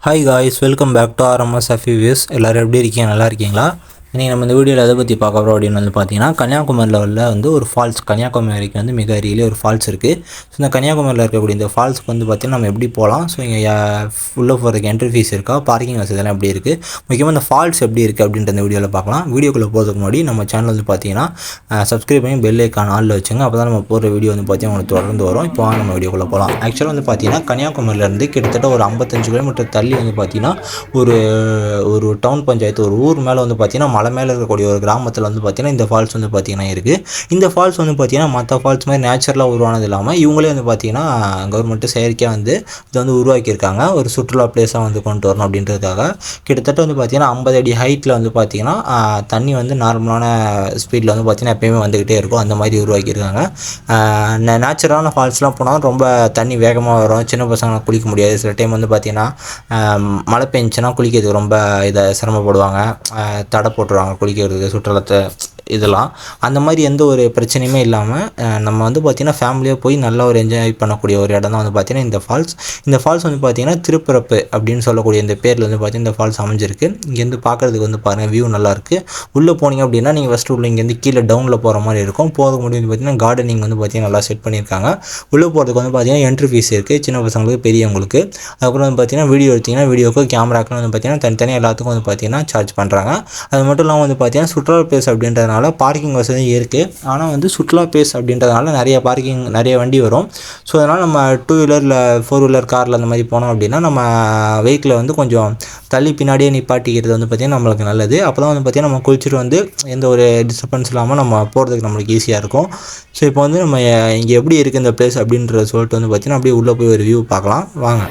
Hi guys, welcome back to RMS அஃபிவியூஸ். எல்லோரும் எப்படி இருக்கீங்க? நல்லா இருக்கீங்களா? இன்றைக்கி நம்ம இந்த வீடியோவில் எதை பற்றி பார்க்க போகிறோம் அப்படின்னு பார்த்தீங்கன்னா, கன்னியாகுமரியில் ஒரு ஃபால்ஸ், கன்னியாகுமரிக்கு மிக அருகிலே ஒரு ஃபால்ஸ் இருக்குது. ஸோ இந்த கன்னியாகுமரியில் இருக்கக்கூடிய இந்த ஃபால்ஸ்க்கு பார்த்தீங்கன்னா நம்ம எப்படி போகலாம், ஸோ இங்கே உள்ளே போகிறதுக்கு என்ட்ரி ஃபீஸ் இருக்கா, பார்க்கிங் வசதியெல்லாம் எப்படி இருக்குது, முக்கியமாக இந்த ஃபால்ஸ் எப்படி இருக்குது அப்படின்ற இந்த வீடியோவில் பார்க்கலாம். வீடியோக்குள்ளே போகிறதுக்கு முன்னாடி நம்ம சேனல் பார்த்தீங்கன்னா சப்ஸ்கிரைப் பண்ணி பெல் ஐக்கான் ஆலில் வச்சுங்க. அப்போ தான் நம்ம போகிற வீடியோ பார்த்தீங்கன்னா உங்களுக்கு தொடர்ந்து வரும். இப்போ நம்ம வீடியோக்குள்ளே போகலாம். ஆக்சுவலாக பார்த்தீங்கன்னா கன்னியாகுமரியிலேருந்து கிட்டத்தட்ட ஒரு 55 கிலோமீட்டர் தள்ளி பார்த்தீங்கன்னா ஒரு டவுன் பஞ்சாயத்து, ஒரு ஊர் மேலே பார்த்தீங்கன்னா மலை மேலே இருக்கக்கூடிய ஒரு கிராமத்தில் பார்த்தீங்கன்னா இந்த ஃபால்ஸ் பார்த்தீங்கன்னா இருக்குது. இந்த ஃபால்ஸ் பார்த்தீங்கன்னா மற்ற ஃபால்ஸ் மாதிரி நேச்சுரலாக உருவானது இல்லாமல் இவங்களே பார்த்தீங்கன்னா கவர்மெண்ட்டு செயற்கையாக இதை உருவாக்கியிருக்காங்க. ஒரு சுற்றுலா பிளேஸாக கொண்டு வரணும் அப்படின்றதுக்காக கிட்டத்தட்ட பார்த்தீங்கன்னா 50 அடி ஹைட்டில் பார்த்தீங்கன்னா தண்ணி நார்மலான ஸ்பீடில் பார்த்தீங்கன்னா எப்பயுமே வந்துக்கிட்டே இருக்கும். அந்த மாதிரி உருவாக்கியிருக்காங்க. நேச்சுரலான ஃபால்ஸ்லாம் போனால் ரொம்ப தண்ணி வேகமாக வரும், சின்ன பசங்க குளிக்க முடியாது. சில டைம் பார்த்தீங்கன்னா மழை பெஞ்சுன்னா குளிக்கிறதுக்கு ரொம்ப சிரமப்படுவாங்க, தடை போட்டுருவாங்க குளிக்கிறதுக்கு, சுற்றுலாத்தை இதெல்லாம். அந்த மாதிரி எந்த ஒரு பிரச்சனையுமே இல்லாமல் நம்ம பார்த்திங்கன்னா ஃபேமிலியாக போய் நல்லா ஒரு என்ஜாய் பண்ணக்கூடிய ஒரு இடம் தான் பார்த்திங்கன்னா இந்த ஃபால்ஸ். இந்த ஃபால்ஸ் பார்த்திங்கன்னா திருப்பரப்பு அப்படின்னு சொல்லக்கூடிய இந்த பேரில் பார்த்திங்கன்னா இந்த ஃபால்ஸ் அமைஞ்சிருக்கு. இங்கேருந்து பார்க்குறதுக்கு பாருங்கள் வியூ நல்லாயிருக்கு. உள்ளே போனீங்க அப்படின்னா நீங்கள் ஃபஸ்ட்டு உள்ள இங்கேருந்து கீழே டவுனில் போகிற மாதிரி இருக்கும். போக முடியும் பார்த்திங்கன்னா கார்டனிங் பார்த்திங்கன்னா நல்லா செட் பண்ணியிருக்காங்க. உள்ளே போகிறதுக்கு பார்த்திங்கன்னா என்ட்ரி ஃபீஸ் இருக்குது, சின்ன பசங்களுக்கு பெரியவங்களுக்கு. அதுக்கப்புறம் பார்த்திங்கன்னா வீடியோ எடுத்திங்கன்னா வீடியோக்கு கேமராக்கு பார்த்திங்கன்னா தனித்தனியாக எல்லாத்துக்கும் பார்த்திங்கன்னா சார்ஜ் பண்ணுறாங்க. அது மட்டும் இல்லாமல் பார்த்திங்கன்னா சுற்றுலா பிளேஸ் அப்படின்றதுனால பார்க்கிங் வசதி இருக்குது. ஆனால் சுற்றுலா பிளேஸ் அப்படின்றதுனால நிறைய வண்டி வரும். ஸோ அதனால் நம்ம 2 வீலர் இல்லை 4 வீலர் காரில் அந்த மாதிரி போனோம் அப்படின்னா நம்ம வெஹிக்கிளை கொஞ்சம் தள்ளி பின்னாடியே நிப்பாட்டிக்கிறது பார்த்திங்கன்னா நம்மளுக்கு நல்லது. அப்போ தான் பார்த்திங்கன்னா நம்ம குளிச்சுட்டு எந்த ஒரு டிஸ்டர்பன்ஸ் இல்லாமல் நம்ம போகிறதுக்கு நம்மளுக்கு ஈஸியாக இருக்கும். ஸோ இப்போ நம்ம இங்கே எப்படி இருக்குது இந்த பிளேஸ் அப்படின்றத சொல்லிட்டு பார்த்திங்கன்னா அப்படியே உள்ளே போய் ஒரு வியூ பார்க்கலாம் வாங்க.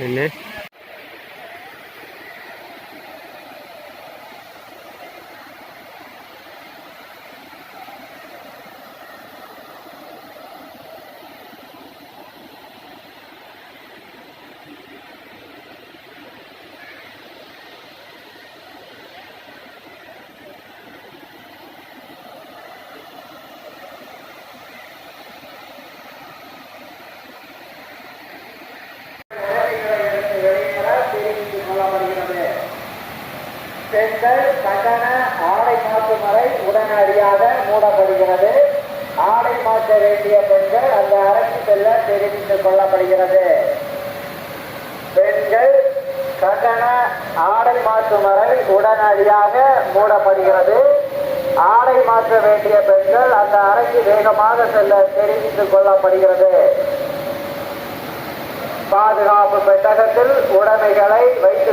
என்ன பெண்கள் கட்டண ஆடை மாற்றும் அறை உடனடியாக மூடப்படுகிறது. ஆடை மாற்ற வேண்டிய பெண்கள் அந்த அறைக்கு செல்ல தெரிவித்துக் கொள்ளப்படுகிறது. பெண்கள் கட்டண ஆடை மாற்றும் அறை உடனடியாக மூடப்படுகிறது. ஆடை மாற்ற வேண்டிய பெண்கள் அந்த அறைக்கு வேகமாக செல்ல தெரிவித்துக் கொள்ளப்படுகிறது. பாதுகாப்பு பெட்டகத்தில் உடைமைகளை வைத்து